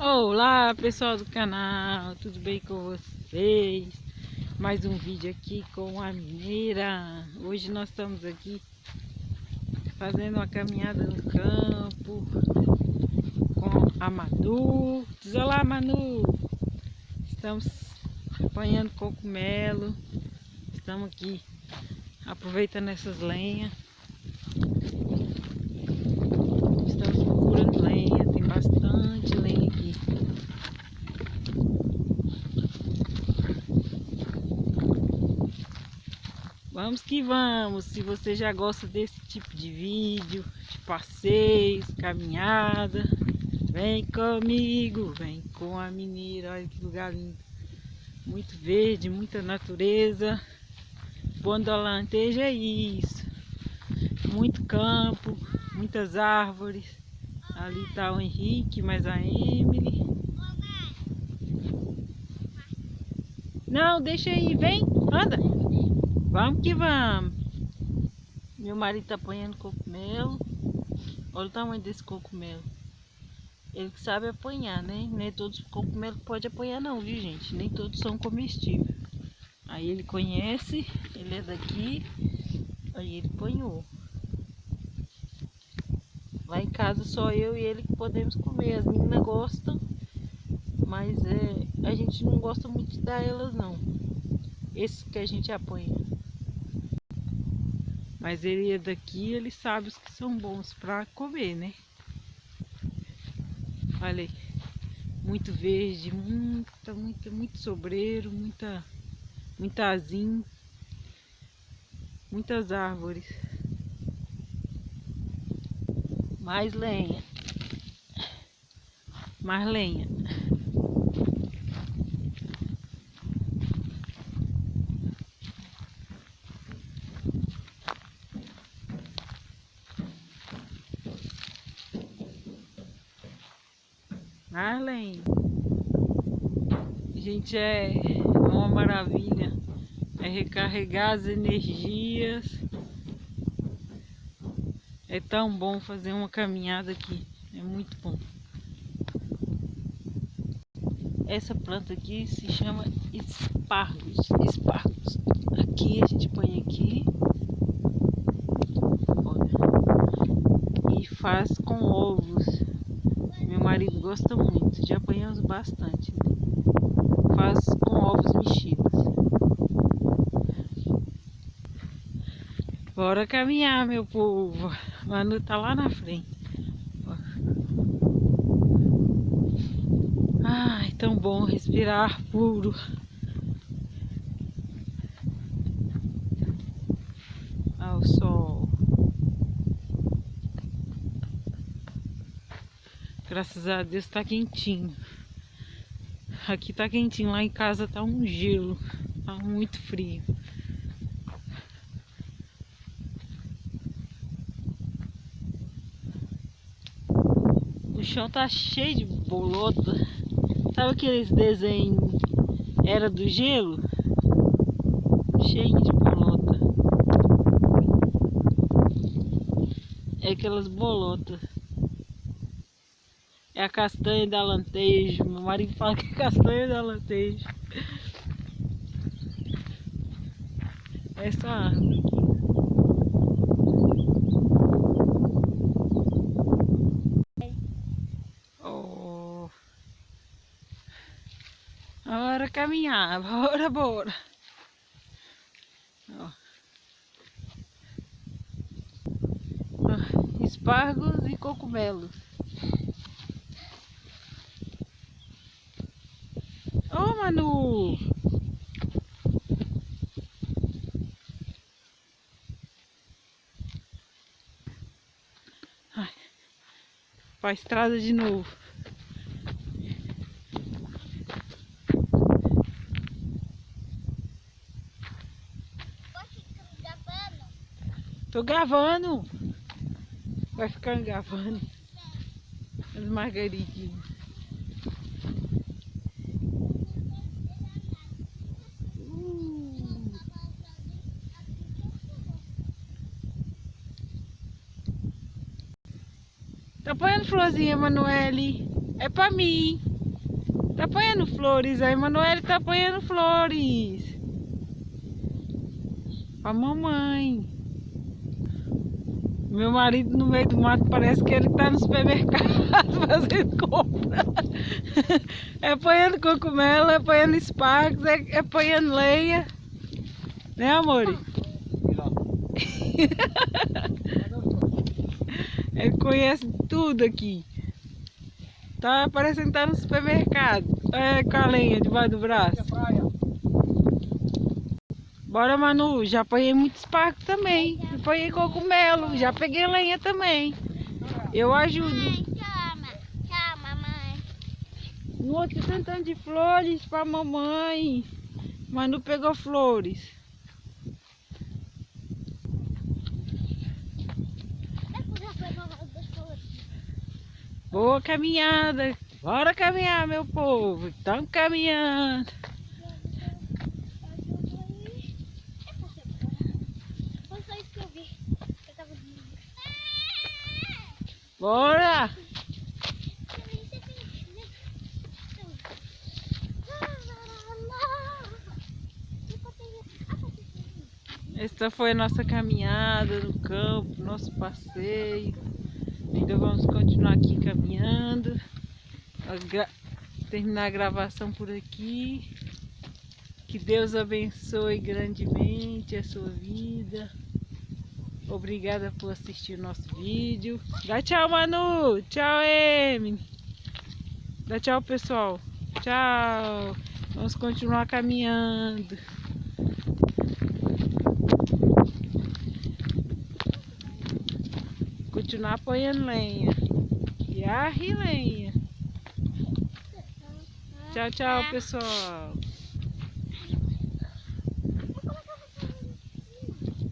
Olá pessoal do canal, tudo bem com vocês? Mais um vídeo aqui com a mineira. Hoje nós estamos aqui fazendo uma caminhada no campo com a Manu. Diz olá, Manu! Estamos apanhando cogumelo. Estamos aqui aproveitando essas lenhas. Estamos procurando lenha, tem bastante lenha aqui. Vamos que vamos! Se você já gosta desse tipo de vídeo, de passeios, caminhada, vem comigo, vem com a mineira. Olha que lugar lindo! Muito verde, muita natureza. Bondolanteja é isso. Muito campo, muitas árvores. Ali está o Henrique, mais a Emily. Não, deixa aí, vem, anda. Vamos que vamos. Meu marido tá apanhando cogumelo. Olha o tamanho desse cogumelo. Ele que sabe apanhar, né? Nem todos os cogumelos podem apanhar não, viu gente? Nem todos são comestíveis. Aí ele conhece, ele é daqui. Aí ele apanhou. Lá em casa só eu e ele que podemos comer. As meninas gostam, mas a gente não gosta muito de dar elas não. Esses que a gente apanha. Mas ele é daqui, ele sabe os que são bons para comer, né? Olha aí, muito verde, muito sobreiro, muita azinho, muitas árvores. Mais lenha, mais lenha. Marlene, gente, é uma maravilha, é recarregar as energias, é tão bom fazer uma caminhada aqui, é muito bom. Essa planta aqui se chama espargos, aqui a gente põe aqui, olha, e faz com ovos. Meu marido gosta muito, já apanhamos bastante. Faz com ovos mexidos. Bora caminhar, meu povo. Manu tá lá na frente. Ai, tão bom respirar ar puro. Ao sol. Graças a Deus tá quentinho. Aqui tá quentinho, lá em casa tá um gelo. Tá muito frio. O chão tá cheio de bolota. Sabe aqueles desenhos Era do Gelo? Cheio de bolota. É aquelas bolotas. É a castanha da lantejo. Meu marido fala que é castanha da lantejo. Essa árvore aqui. Oh. Bora caminhar. Bora. Ó. Espargos e cogumelos. Ô, Manu! Ai, pra estrada de novo. Tô gravando. Vai ficar gravando. As margaridinhas. Tá põendo florzinha, Manoeli. É pra mim. Tá apanhando flores, a Emanuele tá apanhando flores. Pra mamãe. Meu marido no meio do mato parece que ele tá no supermercado fazendo compra. É apanhando cogumelo, é apanhando espargos, é apanhando lenha. Né, amor? Ele conhece tudo aqui. Tá parecendo que tá no supermercado. É, com a lenha debaixo do braço. Bora, Manu. Já apanhei muito espargo também. Apanhei cogumelo. Já peguei lenha também. Eu ajudo. Tchau, mamãe. No outro tantão de flores pra mamãe. Manu pegou flores. Boa caminhada. Bora caminhar, meu povo. Estamos caminhando. Bora. Esta foi a nossa caminhada no campo, nosso passeio. Ainda vamos continuar aqui caminhando. Terminar a gravação por aqui. Que Deus abençoe grandemente a sua vida. Obrigada por assistir o nosso vídeo. Dá tchau, Manu. Tchau, Emily. Dá tchau, pessoal. Tchau. Vamos continuar caminhando. Continuar apanhando lenha. E lenha. Tchau, tchau, pessoal.